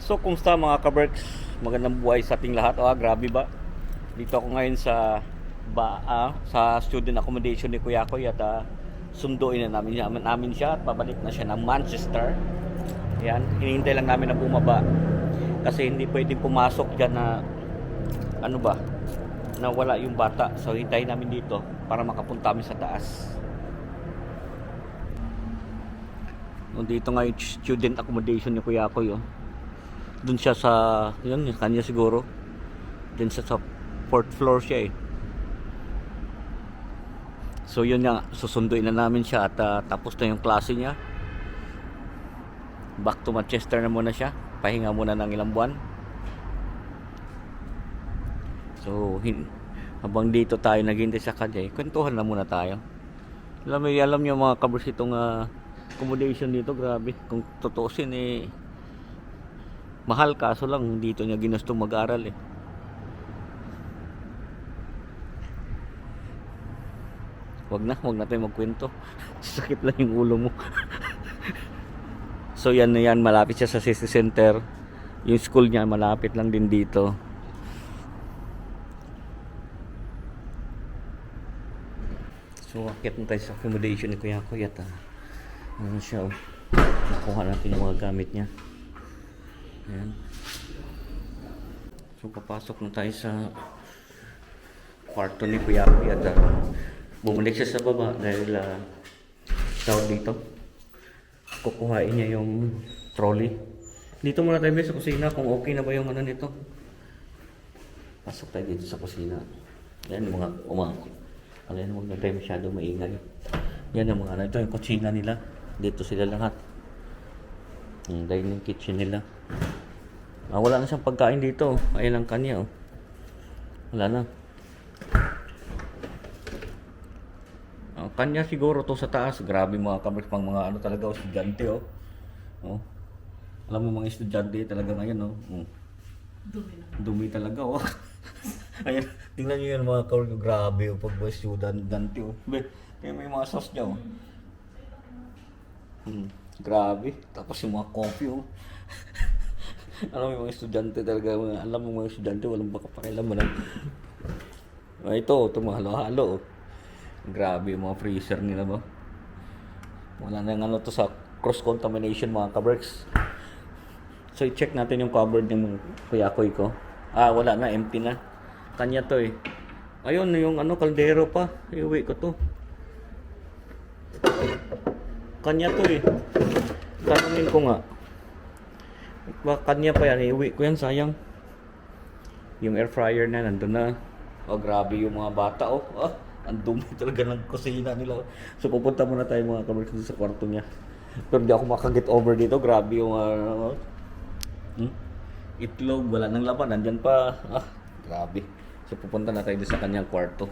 So, kumusta mga ka-Berks? Magandang buhay sa ating lahat. Grabe ba? Dito ako ngayon sa sa student accommodation ni Kuya Koy at sunduin na namin siya at pabalik na siya ng Manchester. Yan, hinihintay lang namin na bumaba. Kasi hindi pwedeng pumasok dyan na na wala yung bata. So, hintayin namin dito para makapunta kami sa taas. Dito nga yung student accommodation ni Kuya Koy, oh. Doon siya sa, yun, kanya siguro. Doon siya sa 4th floor siya eh. So yun nga, susunduin na namin siya at tapos na yung klase niya. Back to Manchester na muna siya. Pahinga muna ng ilang buwan. So habang dito tayo naghihintay sa kanya, kwentuhan na muna tayo. Alam niyo mga kabers, itong accommodation dito, grabe. Kung tutuusin mahal, kaso lang dito niya ginustong mag-aral eh. Wag na tayo magkwento. Sakit lang yung ulo mo. So yan na yan, malapit siya sa city center. Yung school niya malapit lang din dito. So akit na tayo sa accommodation ni Kuya Koy at ano siya, oh. Nakuha natin yung mga gamit niya. Ayan. So papasok na tayo sa kwarto ni Kuya Koy at bumalik siya sa baba dahil tawag dito, kukuhain niya yung trolley. Dito muna tayo sa kusina kung okay na ba yung ano nito. Pasok tayo dito sa kusina. Yan yung mga alin, huwag na tayo masyado maingay. Yan yung mga ito yung kusina nila. Dito sila lahat. Yung dining kitchen nila. Wala na siyang pagkain dito. Ayan ang kanya, oh. Wala na. Kanya siguro to sa taas. Grabe mga kabers, pang mga talaga, estudyante, oh. Oh. Alam mo mga estudyante talaga ngayon, oh. Dumi talaga, oh. Ayan, tingnan niyo yan mga kabers, grabe, oh, pag mga estudyante, oh. Kaya may mga sauce niya, oh. Grabe. Tapos yung mga coffee, oh. Alam mo yung mga estudyante talaga, alam mo mga estudyante, walang pakialam mo lang. Ito mga halo-halo, oh. Grabe yung mga freezer nila ba. Wala na yung to sa cross-contamination mga ka-Berks. So i-check natin yung cupboard ng Kuya Koy ko. Wala na, empty na. Kanya to eh. Ayun, yung kaldero pa. Iuwi ko to. Kanya to eh. Tanungin ko nga. Kanya pa yan, iuwi ko yan, sayang. Yung air fryer na nandun na. Grabe yung mga bata, oh. Ang dumi talaga ng kusina nila. So pupunta muna tayo mga kabers sa kwarto niya. Pero di ako makaget over dito. Grabe yung itlog, wala nang laman, nandyan pa. Grabe. So pupunta na tayo sa kanyang kwarto.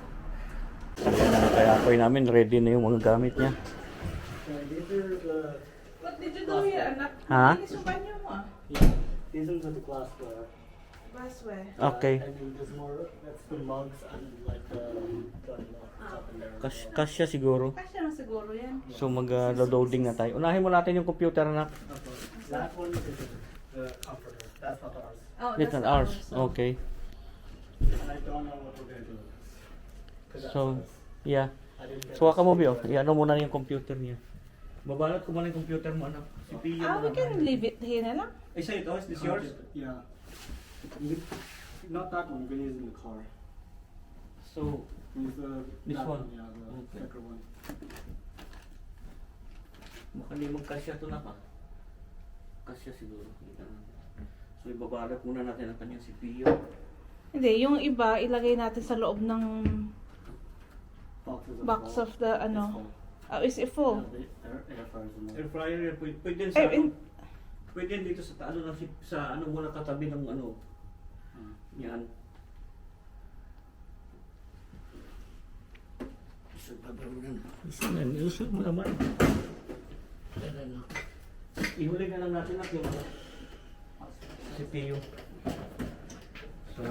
Kaya Koy namin, ready na yung mga gamit niya. What did you do here, anak? Ha? Linis yung banyo mo, ah. Yeah, these are the glassware. Glassware. Okay. And then there's more, that's the mugs and like the top in there. Kasya siguro. Kasya lang siguro yan. So mag-loading na tayo. Unahin mo natin yung computer na. Okay. That one is the comforter. That's not ours. Oh, It's not ours. Okay. And I don't know what we're gonna do. 'Cause that's So, us. yeah. I didn't get So waka mo Bio. Iano muna yung computer niya. Babalot ko muna yung computer mo, anak. Si Pia We can leave it here na lang. Isa ito, is this yours? Yeah. Not that one, we're gonna use it in the car. So, Use This that one? Yeah, the Okay. thicker one. baka di magkasya to na pa. Kasya siguro. So ibabalot muna natin ang kanyang CPU. Hindi, yung iba ilagay natin sa loob ng Boxes box full. of the is it full? Yeah, the air fryers in there. Air fryer yan, pwede sa ano? Pwede yan dito sa sa muna katabi ng yan. Isa mo naman. Ihuli ka lang natin at yung CPU. So,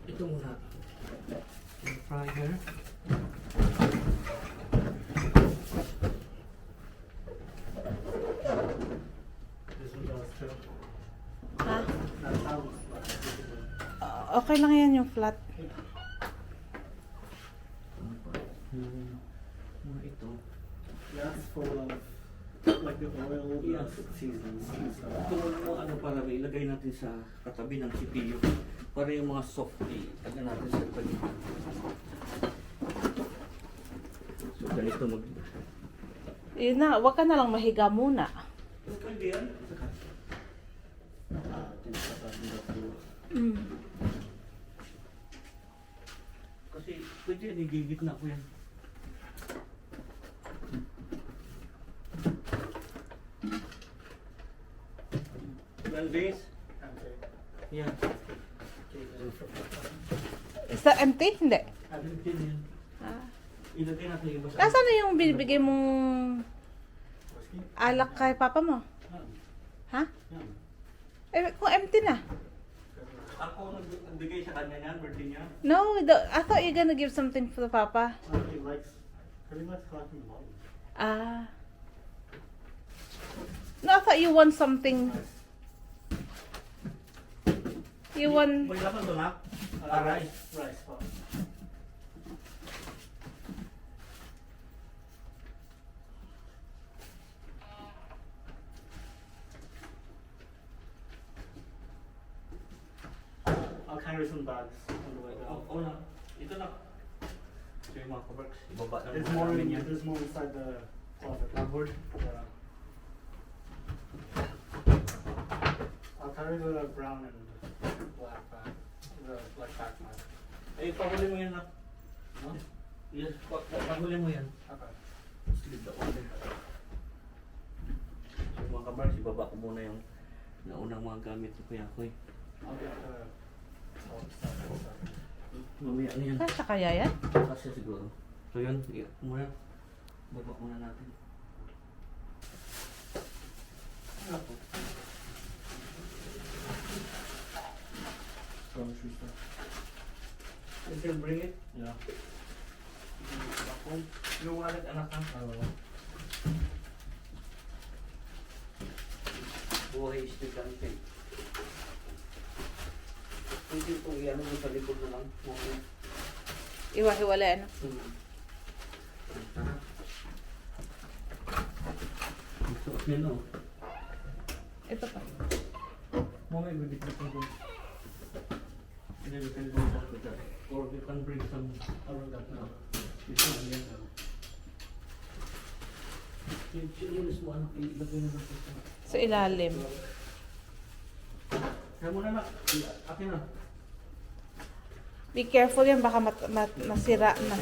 ito muna. Air fryer. This one does too. Okay lang yan yung flat. Ano pa? Mga ito. That's full of like the oil, the Yes. seasons and stuff. Ito mga ano para may ilagay natin sa katabi ng CPU. Para yung mga soft ilagay natin sa pagitan. So ganito mag... Yun na, wag ka na lang mahiga muna. Pwede yan. Mm. Kasi pwede yan, igigitna ko yan. Ilan days? Yan. Is that empty? Hindi. Atin din yan. Ah. Ilagay natin yung iba sa... Nasaan na yung binibigay mong alak kay papa mo? Ha? Eh, kung empty na. Ako nagbigay sa kanya yan, birthday niya. No, I thought you're gonna give something for the papa. He likes collecting bottles. Ah. No, I thought you want something. You want... May laman doon ha? Rice. Rice. Pot. I'll carry some bags on the way down. Oo na. Ito na. Ito yung mga coverks. Ibaba na There's muna more. namin yan. There's more inside the closet. Cardboard. Yeah. I'll carry the brown and black bag. The black backpack. Eh, pahuli mo yan na. No? Yes, pahuli mo yan. Okay. Slip the order. So mga coverks, ibaba ko muna yung naunang mga gamit ni Kuya Koy. I'll get the stuff. Mamaya na yan. Kasha kaya yan? Kasi siguro. So yun, muna. Baba muna natin. Ako. Grocery stuff. You can bring it. Yeah. Ako. Yung wallet, anak ka. Buhay estudyante. Pwede itong i-ano mo sa likod na lang. Okay. Iwa-hiwala ano? Tara. Ang suot niya, no? Ito pa. Mamaya, bibigyan ko doon. And then we can go back to that. Or we can bring some around that now. Ito lang yan. Yung mo, ano, ilagay na lang ito. Sa ilalim. Kaya muna na. Akin na. Be careful yan, baka masira na.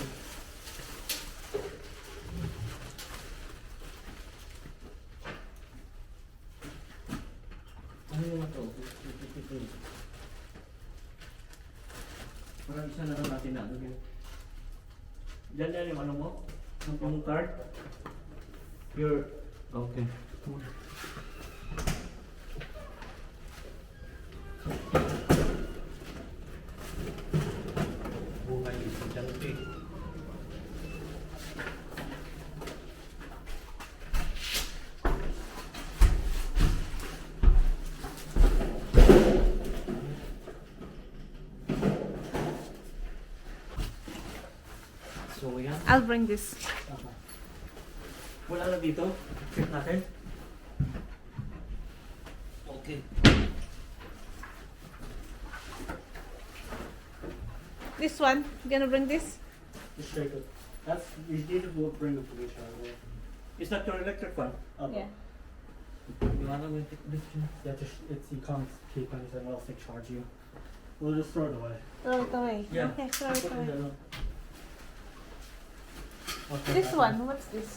Ano yung ito? Parang isa na lang natin na. Diyan yan yung ano mo? Yung card? Your... Okay. Buhay estudyante. So yan. I'll bring this. Okay. Wala na dito. Check natin. Okay. This one, you gonna bring this? Just shake it. That's you need to bring the police out of there. Is that your electric one? Okay. Yeah. You wanna go take this one? Yeah, just it's you can't keep anything else they charge you. We'll just throw it away. Throw it away. Yeah. Okay, throw it Put in away. the- Okay, This that one, what's this?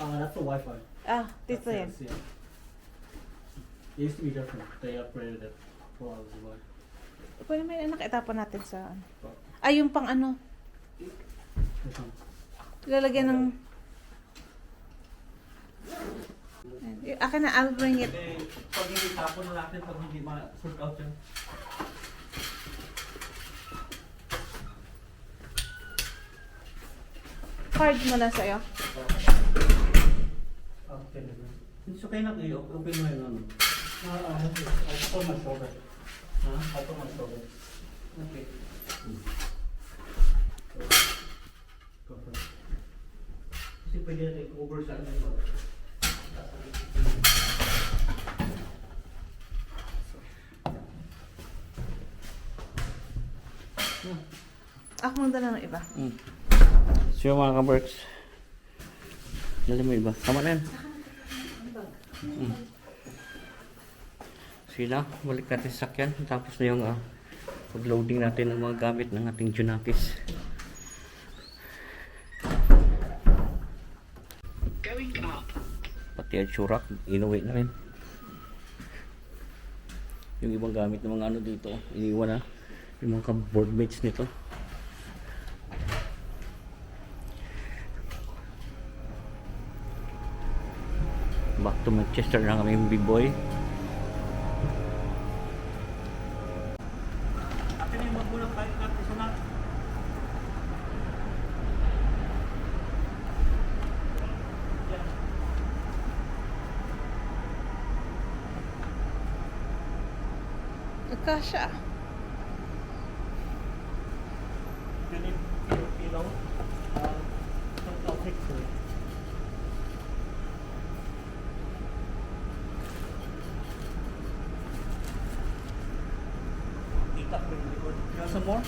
That's the Wi-Fi. Ah, dito That's yan. it, yeah. It used to be different. They upgraded it while I was away. Pwede may anak, itapon natin sa ano. Ay, yung pang ano. This one. Lalagyan ng... Akin na, I'll bring it. Eh, pag hindi tapon na natin, pag hindi ma-sort out yan. Card mo na sa'yo. Okay. It's okay na kayo. Open mo yun. Ano? I'll put my shoulder. Ha? I'll put my shoulder. Okay. Go for it. Kasi pwede natin cover sa ano ba? Ako mong dala ng iba. So yung mga ka-Berks, dali mo iba. Tama na yan. Sila, balik natin sa sakyan. Tapos na yung pag-loading natin ng mga gamit ng ating Junakis. Going up. Pati ang surak, inuwi na rin. Yung ibang gamit ng mga ano dito, iniwan na. Yung mga board mates nito. Back to Manchester na kami yung B-boy. Akin na yung magbulang kahit natin sa mga. Nagkasya. Ganun, ilaw. Ang topic ko. Itak mo yung likod. You want some more?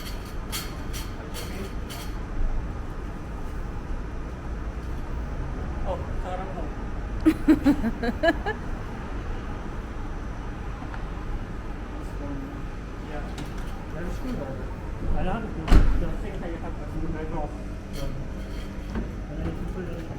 Oh, sarang mo. Yeah. There's a screwdriver. I don't know. The thing that you have to do right off. And then you put it in the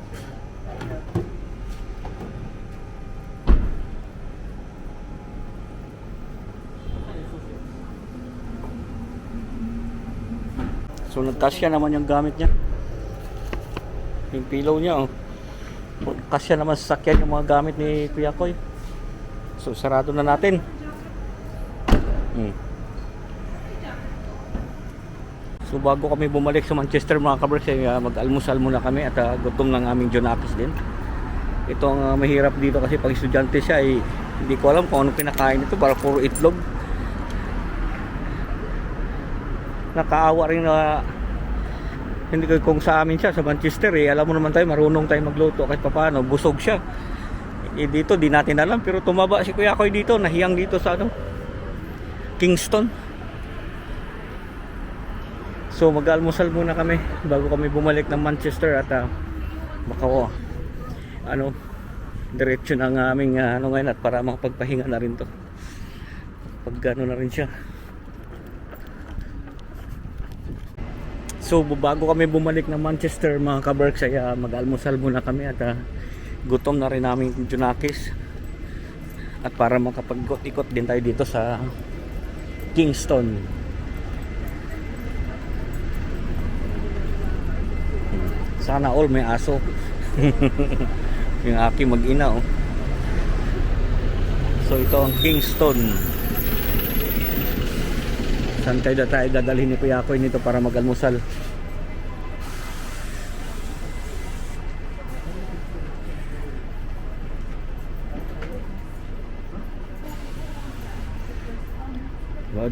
So nagkasya naman yung gamit niya. Yung pillow niya oh. Kasya naman sa sakyan yung mga gamit ni Kuya Koy. So sarado na natin. So bago kami bumalik sa Manchester mga ka-Berks, mag-almusal muna kami at gutom ng aming Junakis din. Ito ang mahirap dito kasi pag estudyante siya hindi ko alam kung anong pinakain ito, para puro itlog. Nakaawa rin na hindi ko kung sa amin siya sa Manchester alam mo naman tayo marunong tayo magluto kahit papaano, busog siya. Dito di natin alam pero tumaba si Kuya Koy dito, nahiyang dito sa Kingston. So mag-almusal muna kami bago kami bumalik ng Manchester at diretso ng aming ngayon at para makapagpahinga na rin to pag na rin siya. So bago kami bumalik ng Manchester mga ka-Berks ay mag-almusal muna kami at gutom na rin namin yung Junakis at para makapag-ikot din tayo dito sa Kingston. Sana all may aso. Yung aking mag-ina oh. So ito ang Kingston. Saan tayo dadalhin ni Kuya Koy nito para mag-almusal?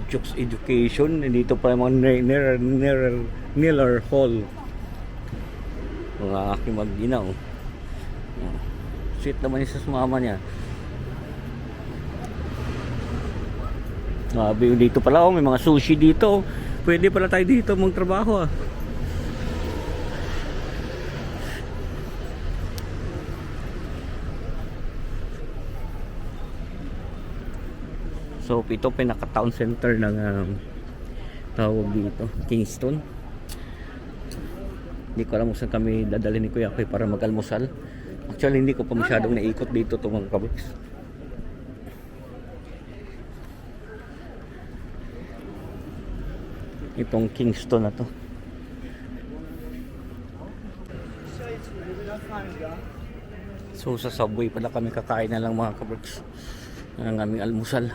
Jokes Education. Dito pa yung mga Miller Hall. Mga aking mag-ina oh. Sweet naman yung sa mama niya. Dito pala may mga sushi dito. Pwede pala tayo dito magtrabaho So ito pinaka-town center ng tawag dito, Kingston. Hindi ko alam kung saan kami dadalhin ni Kuya Koy para mag-almusal. Actually hindi ko pa masyadong naikot dito itong mga ka-Berks. Itong Kingston na to. So sa Subway pala kami kakain na lang mga ka-Berks ng aming almusal.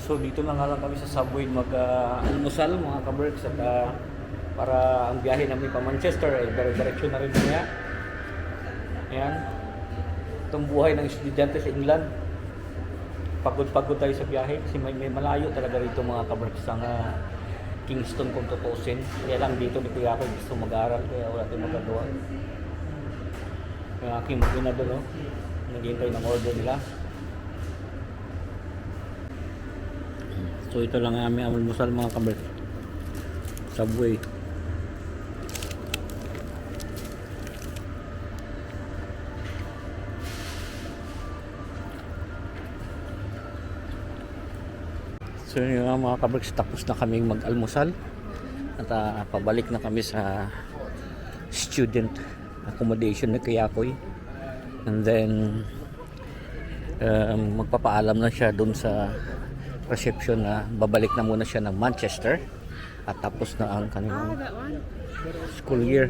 So dito na nga lang kami sa Subway mag-almusal mga ka-Berks at para ang biyahe namin pa Manchester ay dire-diretso na rin niya. Ayan. Itong buhay ng estudyante sa England. Pagod-pagod tayo sa biyahe kasi may malayo talaga rito mga kabraks ang Kingston kung tutusin. Kaya lang dito ni Kuya ako gusto mag-aaral kaya wala tayong magagawa. Yung aking makina doon, naghihintay ng order nila. So ito lang ang aming almusal mga kabraks. Subway. So yun nga mga kabraks, tapos na kaming mag-almusal at pabalik na kami sa student accommodation ni Kuyakoy, and then magpapaalam na siya dun sa reception na babalik na muna siya ng Manchester at tapos na ang kanilang school year.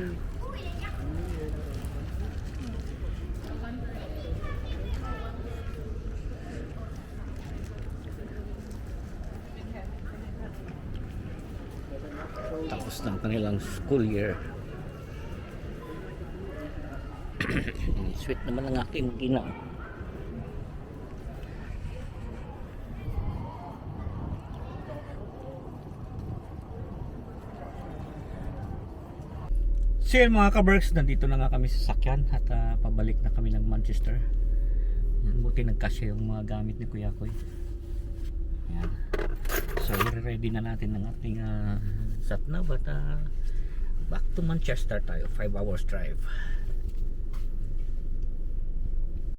Tapos ng kanilang school year. Sweet naman ang aking ina. So yun mga kaberks, nandito na nga kami sa sakyan at pabalik na kami ng Manchester. Buti nagkasya yung mga gamit ni Kuya Koy. Yan. So i-ready na natin ng ating sat nav at back to Manchester tayo, 5 hours drive.